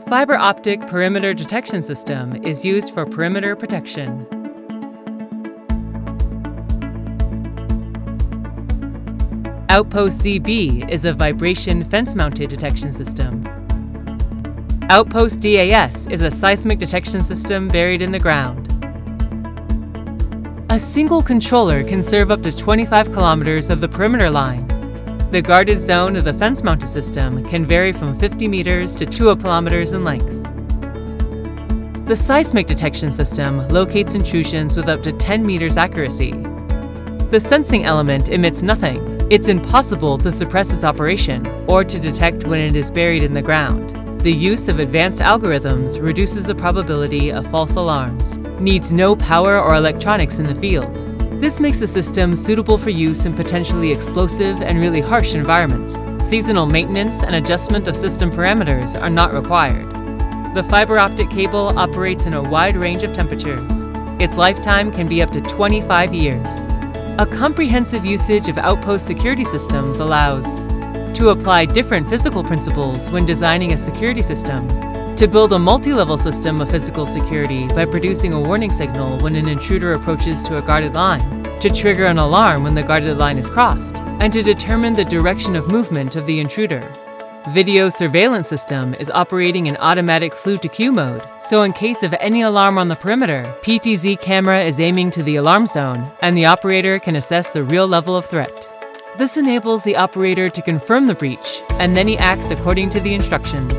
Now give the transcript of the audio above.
Fiber optic perimeter detection system is used for perimeter protection. Outpost CB is a vibration fence-mounted detection system. Outpost DAS is a seismic detection system buried in the ground. A single controller can serve up to 25 kilometers of the perimeter line. The guarded zone of the fence-mounted system can vary from 50 meters to 2 kilometers in length. The seismic detection system locates intrusions with up to 10 meters accuracy. The sensing element emits nothing. It's impossible to suppress its operation or to detect when it is buried in the ground. The use of advanced algorithms reduces the probability of false alarms. Needs no power or electronics in the field. This makes the system suitable for use in potentially explosive and really harsh environments. Seasonal maintenance and adjustment of system parameters are not required. The fiber optic cable operates in a wide range of temperatures. Its lifetime can be up to 25 years. A comprehensive usage of outpost security systems allows to apply different physical principles when designing a security system, to build a multi-level system of physical security by producing a warning signal when an intruder approaches to a guarded line, to trigger an alarm when the guarded line is crossed, and to determine the direction of movement of the intruder. Video surveillance system is operating in automatic slew-to-queue mode, so in case of any alarm on the perimeter, PTZ camera is aiming to the alarm zone, and the operator can assess the real level of threat. This enables the operator to confirm the breach, and then he acts according to the instructions.